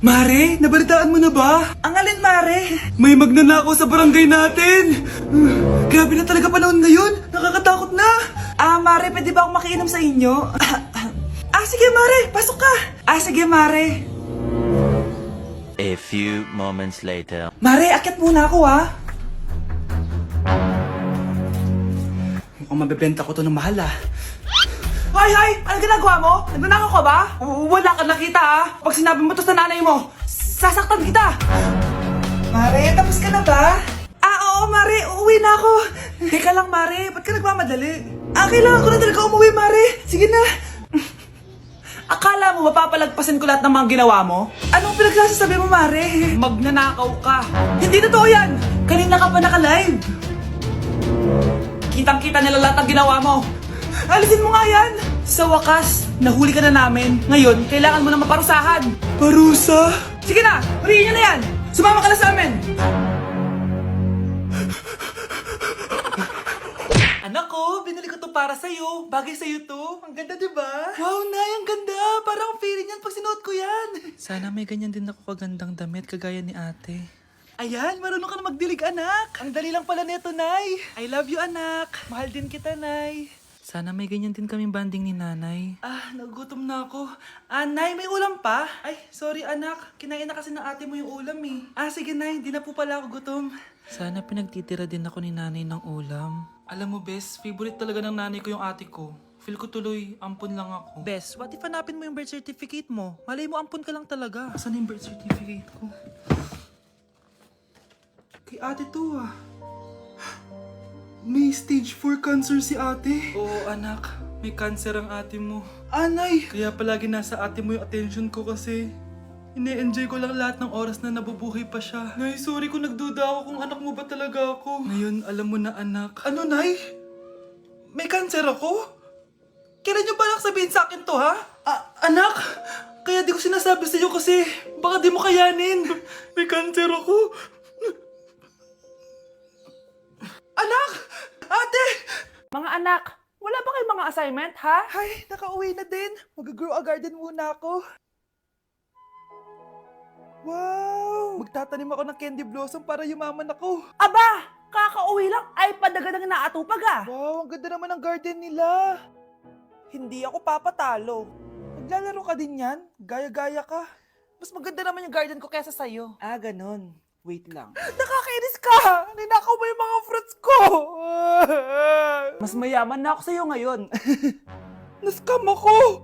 Mare, nabalitaan mo na ba? Ang alin, Mare? May magnanakaw sa barangay natin! Grabe na talaga panahon ngayon! Nakakatakot na! Mare, pwede ba akong makiinom sa inyo? Sige, Mare, pasok ka! Sige, Mare. A few moments later. Mare, akyat muna ako, Mukhang mabebenta ko to ng mahal Hay! Ano ginagawa mo? Nagnanakaw ka ba? Wala ka nakita, Pag sinabi mo to sa nanay mo, sasaktan kita! Mare, tapos ka na ba? Oo, Mare, uuwi na ako. Teka lang, Mare, ba't ka nagmamadali? Kailangan ko na talaga umuwi, Mare. Sige na. Akala mo mapapalagpasin ko lahat ng mga ginawa mo? Anong pinagsasasabi mo, Mare? Magnanakaw ka. Hindi totoo yan! Kanina ka pa naka-live. Kitang-kita nila lahat ng ginawa mo. Alisin mo nga yan! Sa wakas, nahuli ka na namin. Ngayon, kailangan mo na maparusahan. Parusa? Sige na! Huriin niyo na yan! Sumama ka na sa amin! Anak ko, binili ko to para sa'yo. Bagay sa'yo to. Ang ganda, diba? Wow, Nay, ang ganda. Parang ang feeling yan pag sinuot ko yan. Sana may ganyan din ako kagandang damit kagaya ni ate. Ayan, marunong ka na magdilig, anak. Ang dali lang pala nito, Nay. I love you, anak. Mahal din kita, Nay. Sana may ganyan din kaming banding ni nanay. Nagutom na ako. Nay, may ulam pa? Ay, sorry, anak. Kinain na kasi ng ate mo yung ulam, Sige, Nay. Di na po pala ako gutom. Sana pinagtitira din ako ni nanay ng ulam. Alam mo, Bes, favorite talaga ng nanay ko yung ate ko. Feel ko tuloy, ampun lang ako. Bes, what if hanapin mo yung birth certificate mo? Malay mo, ampun ka lang talaga. Asan yung birth certificate ko? Kay ate to, May stage 4 cancer si ate. Oo, anak. May cancer ang ate mo. Anay! Kaya palagi nasa ate mo yung attention ko kasi ine-enjoy ko lang lahat ng oras na nabubuhay pa siya. Nay, sorry kung nagduda ako kung anak mo ba talaga ako. Ngayon, alam mo na, anak. Ano, Nay? May cancer ako? Kailan niyo balak sabihin sa akin to, ha? Anak! Kaya di ko sinasabi sa'yo kasi baka di mo kayanin. May cancer ako. Anak! Ate! Mga anak, wala ba kayong mga assignment, ha? Ay, nakauwi na din. Mag-grow a garden muna ako. Wow! Magtatanim ako ng candy blossom para yumaman ako. Aba! Kakauwi lang ay padagan ng naatupag, Wow, ang ganda naman ng garden nila. Hindi ako papatalo. Maglalaro ka din yan? Gaya-gaya ka. Mas maganda naman yung garden ko kesa sa'yo. Ganon. Wait lang. Nakakainis ka! Ninakaw mo yung mga fruits ko! Mas mayaman na ako sa'yo ngayon. Nascam ako!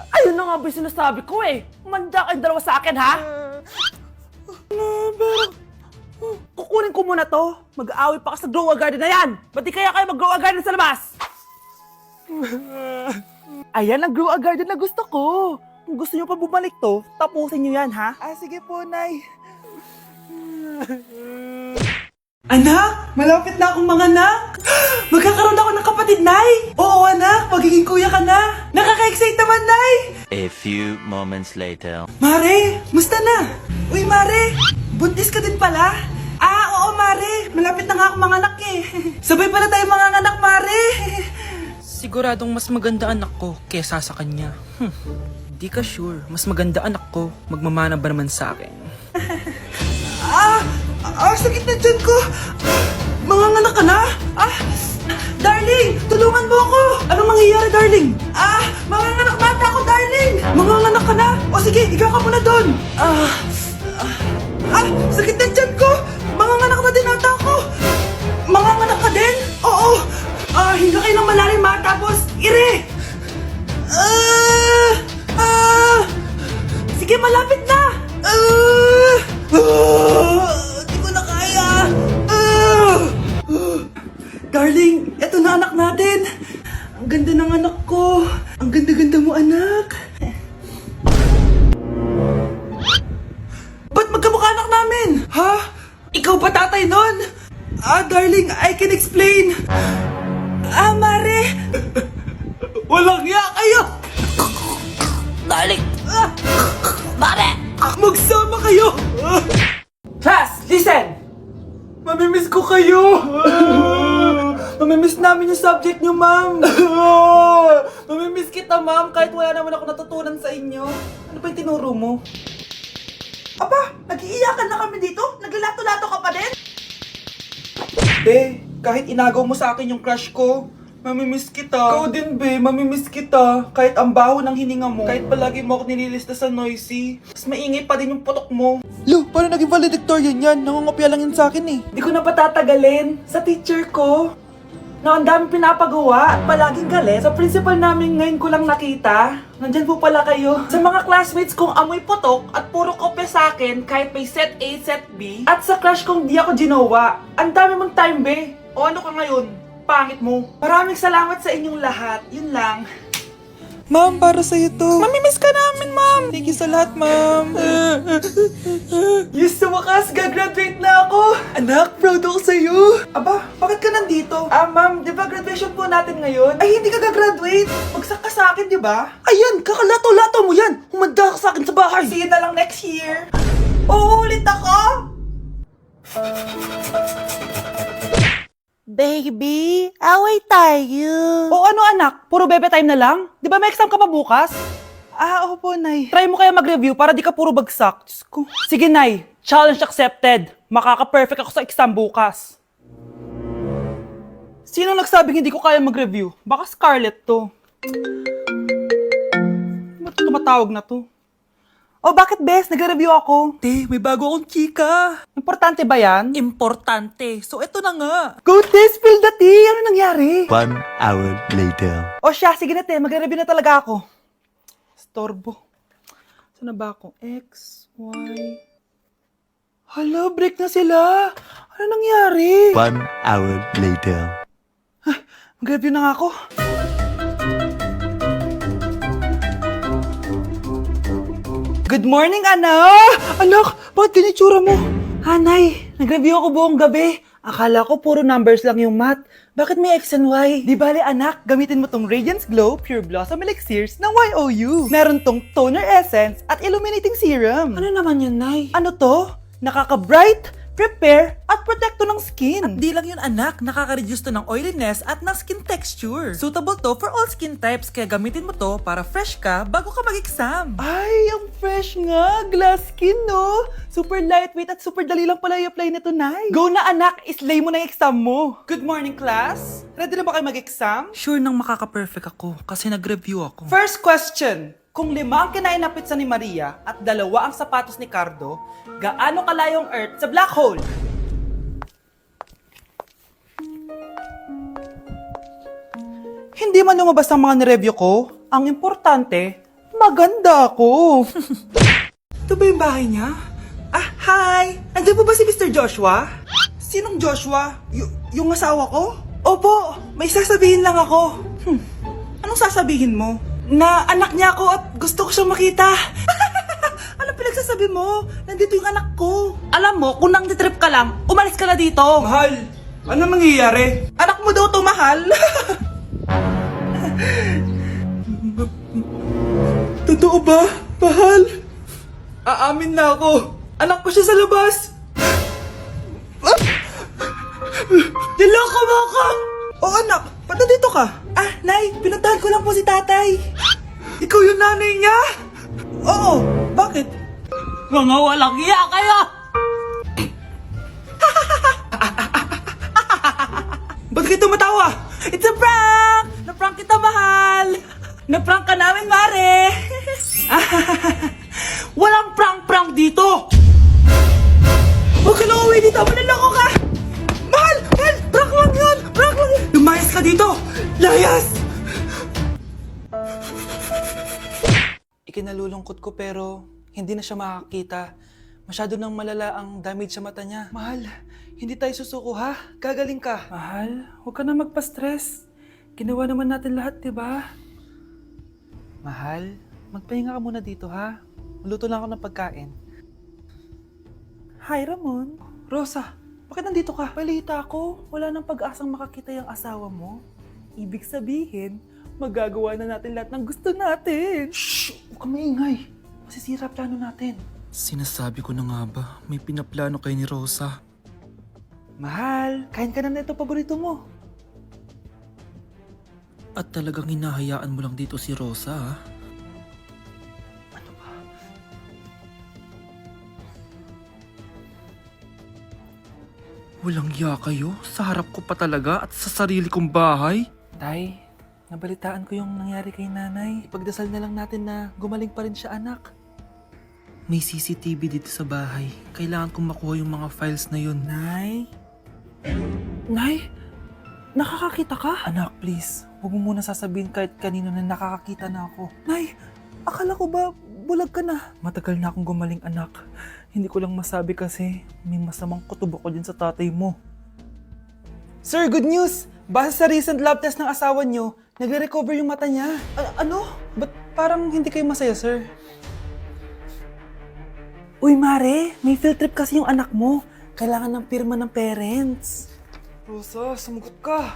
Ayun na nga ba yung sinasabi ko Manda kayong dalawa sa akin, ha? Kukunin ko muna to. Mag-aaway pa ka sa grow a garden na yan. Ba't di kaya kayo mag-grow a garden sa labas? Ayan ang grow a garden na gusto ko. Kung gusto nyo pa bumalik to, tapusin nyo yan, ha? Sige po, Nay. Anak! Malapit na akong manganak! Magkakaroon ako ng kapatid, Nay! Oo, anak! Magiging kuya ka na! Nakaka-excite naman, Nay! A few moments later. Mare! Musta na? Uy, Mare! Buntis ka din pala? Oo, Mare! Malapit na nga akong manganak Sabay pala tayo manganak, Mare! Siguradong mas maganda anak ko kesa sa kanya. Di ka sure. Mas maganda anak ko. Magmamana ba naman sa akin? Sakit na dyan ko! Manganganak ka na? Darling! Tulungan mo ako! Anong mangyayari, darling? Manganganak bata ako, darling! Manganganak ka na? O sige, ikaw ka muna doon! Sakit na dyan ko! Manganganak na din ata ako! Manganganak ka din? Oo! Hinga kayo ng malalim, tapos ire! Sige, malapit na! Di ko na kaya! Darling, eto na anak natin! Ang ganda ng anak ko! Ang ganda-ganda mo, anak! Ba't magkamukha anak namin? Ha? Ikaw ba tatay nun? Darling, I can explain! Mare! Walang hiya kayo! Darling! Mare! Magsama kayo! Class, listen! Mamimiss ko kayo! Mamimiss namin yung subject nyo, ma'am. Mamimiss kita, ma'am, kahit wala naman ako natutunan sa inyo. Ano ba yung tinuro mo? Aba, nag-iiyakan na kami dito? Naglalato-lato ka pa din? Be, kahit inagaw mo sa akin yung crush ko, mamimiss kita. Ikaw din, be, mamimiss kita. Kahit ang baho ng hininga mo, kahit palagi mo ako nililista sa noisy, mas maingay pa din yung putok mo. Lo, paano naging valedictorian yan? Nangungopia lang yun sa akin eh. Di ko na patatagalin sa teacher ko na ang daming pinapagawa at palaging galit. Sa principal namin ngayon ko lang nakita. Nandyan po pala kayo. Sa mga classmates kong amoy putok at puro kopya sa akin kahit may set A, set B. At sa crush kong di ako ginawa. Ang dami mong time, be. O ano ka ngayon? Pangit mo. Maraming salamat sa inyong lahat. Yun lang. Ma'am, para sa'yo to. Mamimiss ka namin, ma'am. Thank you sa lahat, ma'am. Yes, sa wakas, gagraduate na ako. Anak, proud ako sa'yo. Aba, bakit ka nandito? Ma'am, di ba graduation po natin ngayon? Ay, hindi ka gagraduate. Bagsak ka sa akin, di ba? Ayan, kakalato-lato mo yan. Humanda ka sa akin sa bahay. See you na lang next year. Uulit ako? Baby, away tayo. O ano anak, puro bebe time na lang? Di ba may exam ka pa bukas? Opo, Nay. Try mo kaya mag-review para di ka puro bagsak. Diyos ko. Sige, Nay. Challenge accepted. Makaka-perfect ako sa exam bukas. Sino nagsabing hindi ko kaya mag-review? Baka Scarlett to. Ba't tumatawag na to? Oh, bakit, Bes? Nagre-review ako. Te, may bago akong chika. Importante ba yan? Importante. So, eto na nga. Go, Te! Spill the tea! Ano nangyari? 1 hour later. O siya, sige na, Te. Magre-review na talaga ako. Storbo. Saan na ba ako? X, Y... Hala, break na sila. Ano nangyari? 1 hour later. Mag-review na nga ako. Good morning, anak! Anak, bakit ganitsura mo? Hanay, nag-review ako buong gabi. Akala ko puro numbers lang yung math. Bakit may X and Y? Di bale, anak, gamitin mo tong Radiance Glow Pure Blossom Elixirs ng YOU. Meron tong toner essence at illuminating serum. Ano naman yun, Nay? Ano to? Nakaka-bright, prepare, at protecto ng skin. At di lang yun, anak. Nakaka-reduce to ng oiliness at ng skin texture. Suitable to for all skin types, kaya gamitin mo to para fresh ka bago ka mag-exam. Ay, ang fresh nga. Glass skin, no? Super lightweight at super dali lang pala i-apply nito, Nay. Go na, anak. Islay mo na yung exam mo. Good morning, class. Ready na ba kayo mag-exam? Sure nang makaka-perfect ako kasi nag-review ako. First question. Kung 5 ang kinain na pizza ni Maria at 2 ang sapatos ni Cardo, gaano kalayo ang Earth sa black hole? Hindi man lumabas ang mga nireview ko, ang importante, maganda ako. Ito ba yung bahay niya? Hi! Andiyan po ba si Mr. Joshua? Sinong Joshua? Yung asawa ko? Opo, may sasabihin lang ako. Anong sasabihin mo? Na anak niya ako at gusto ko siyang makita. Anong pinagsasabi mo? Nandito yung anak ko. Alam mo, kung nang-trip ka lang, umalis ka na dito. Mahal, ano mangyayari? Anak mo daw to, mahal. Totoo ba, mahal? Aamin na ako. Anak ko siya sa labas. Niloko mo ako! Oh anak, ba't nandito ka? Nay, pinuntahan ko lang po si tatay. Ikaw yung nanay niya? Oo, bakit? Mga walang iya kayo! Ba't kayo tumatawa? It's a prank! Na-prank kita, mahal! Na-prank ka namin, Mare! Walang prank-prank dito! Huwag ka na uwi dito! Manaloko ka! Mahal! Mahal! Prank lang yun! Prank lang yun! Lumayas ka dito! Layas! Ikinalulungkot ko pero hindi na siya makakita. Masyado nang malala ang damage sa mata niya. Mahal, hindi tayo susuko ha? Gagaling ka. Mahal, huwag ka na magpa-stress. Ginawa naman natin lahat, diba? Mahal, magpahinga ka muna dito ha? Maluto lang ako ng pagkain. Hi, Ramon. Rosa, bakit nandito ka? Balita ko, wala nang pag-asang makakita yung asawa mo. Ibig sabihin, magagawa na natin lahat ng gusto natin. Shhh! Huwag kang maingay. Masisira plano natin. Sinasabi ko na nga ba, may pinaplano kay ni Rosa. Mahal, kain ka na nito paborito mo. At talagang hinahayaan mo lang dito si Rosa, ha? Ano ba? Walang ya kayo? Sa harap ko pa talaga at sa sarili kong bahay? Tay, nabalitaan ko yung nangyari kay nanay. Ipagdasal na lang natin na gumaling pa rin siya, anak. May CCTV dito sa bahay. Kailangan kong makuha yung mga files na yun. Nay? Nay? Nakakakita ka? Anak, please. Huwag mo muna sasabihin kahit kanino na nakakakita na ako. Nay, akala ko ba bulag ka na? Matagal na akong gumaling, anak. Hindi ko lang masabi kasi may masamang kutob ako dyan sa tatay mo. Sir, good news! Base sa recent lab test ng asawa nyo, nagre-recover yung mata niya. Ano? Ba't parang hindi kayo masaya, sir? Uy, Mare, may field trip kasi yung anak mo. Kailangan ng pirma ng parents. Rosa, sumagot ka.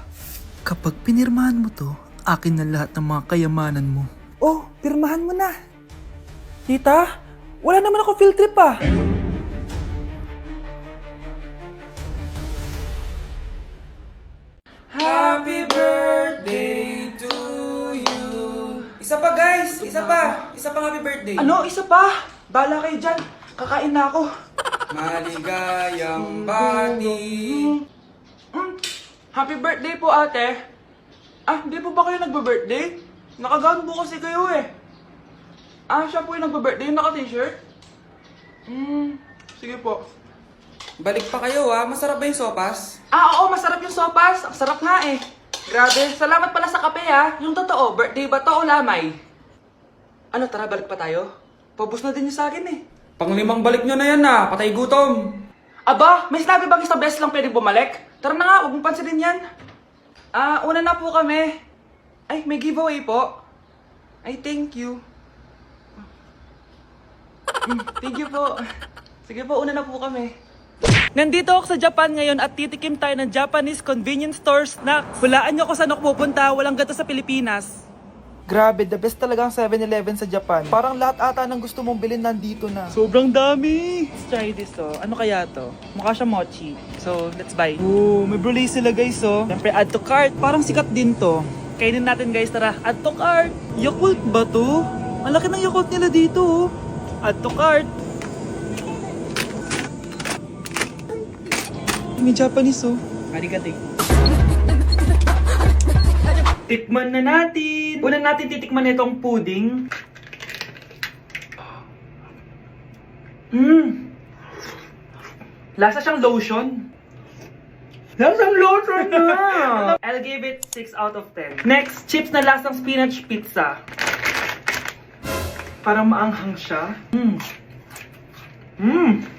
Kapag pinirmahan mo to, akin na lahat ng mga kayamanan mo. Oh, pirmahan mo na. Tita, wala naman ako field trip ah. Happy birthday to you. Isa pa guys, isa pa pang happy birthday. Ano? Isa pa? Bala kayo dyan. Kakain na ako. Maligayang bati. Happy birthday po, ate. Hindi po ba kayo nagbe-birthday? Nakagaan po kasi kayo eh. Siya po yung nagbe-birthday, yung naka-t-shirt? Sige po. Balik pa kayo masarap ba yung sopas? Oo, masarap yung sopas. Ang sarap nga eh. Grabe, salamat pala sa kape Yung totoo, birthday ba to o lamay? Ano, tara, balik pa tayo? Pabus na din yung sa akin eh. Panglimang balik nyo na yan patay gutom. Aba, may sinabi bang isang beses lang pwede bumalik? Tara na nga, huwag mong pansinin yan. Una na po kami. Ay, may giveaway po. Ay, thank you. Thank you po. Sige po, una na po kami. Nandito ako sa Japan ngayon at titikim tayo ng Japanese convenience store snacks. Hulaan nyo kung saan ako pupunta, walang gato sa Pilipinas. Grabe, the best talaga ang 7-Eleven sa Japan. Parang lahat ata ng gusto mong bilhin nandito na. Sobrang dami! Let's try this Ano kaya to? Mukha siya mochi. So, let's buy. Oh, may brulee sila guys Siyempre, add to cart. Parang sikat din to. Kainin natin guys, tara. Add to cart. Yakult ba to? Ang laki ng Yakult nila dito Add to cart. May Japanese Arigato. Tikman na natin. Una natin titikman itong pudding. Lasa siyang lotion. Lasang lotion na! I'll give it 6 out of 10. Next, chips na lasang spinach pizza. Parang maanghang siya.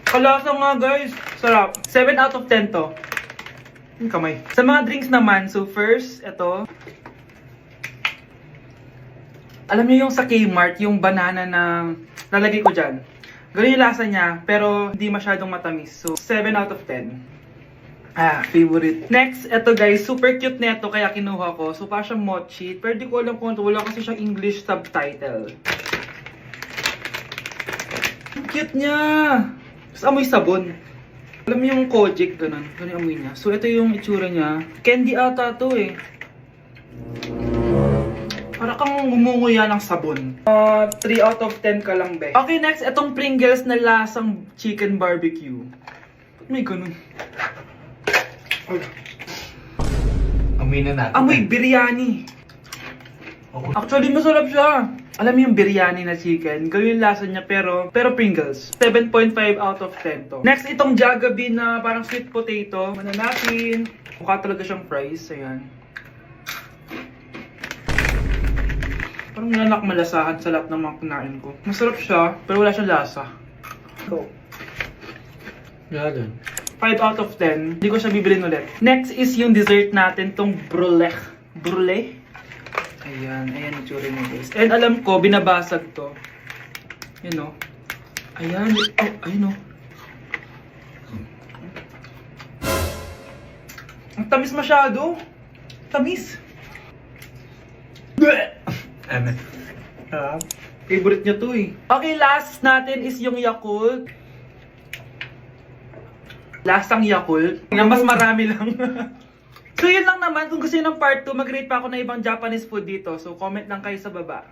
Kalasa nga guys. Sarap. 7 out of 10 to. Yung kamay. Sa mga drinks naman, so first, ito. Alam niyo yung sa Kmart, yung banana na lalagay ko dyan. Ganun yung lasa niya, pero hindi masyadong matamis. So, 7 out of 10. Favorite. Next, ito guys, super cute nito kaya kinuha ko. So, parang siyang mochi. Pero di ko alam kung ito. Wala kasi siyang English subtitle. Cute niya! Tapos amoy sabon. Alam mo yung Kojic, ganun. Ganun yung amoy niya. So, ito yung itsura niya. Candy ata to eh. Para kang gumunguya ng sabon. 3 out of 10 ka lang, be. Okay, next, itong Pringles na lasang chicken barbecue. May ganun. Amoy na natin. Amoy biryani. Actually, masarap siya. Alam mo yung biryani na chicken, ganun yung lasa niya pero Pringles. 7.5 out of 10 to. Next, itong Jollibee na parang sweet potato. Mana natin. Mukha talaga siyang fries. Ayan. Parang nanak malasahan sa lahat ng mga kinain ko. Masarap siya, pero wala siyang lasa. Go. Yan. 5 out of 10. Hindi ko siya bibilin ulit. Next is yung dessert natin, tong brulee. Brulee? Ayan, ayan yung tsura niya guys. And alam ko, binabasag to. Yun o. Ayan, ayun o. Ang tamis masyado. Tamis. Favorite niya to eh. Okay, last natin is yung Yakult. Lasang Yakult. Na mas marami lang. So yun lang naman, kung gusto nyo ng part 2, mag-rate pa ako ng ibang Japanese food dito. So comment lang kayo sa baba.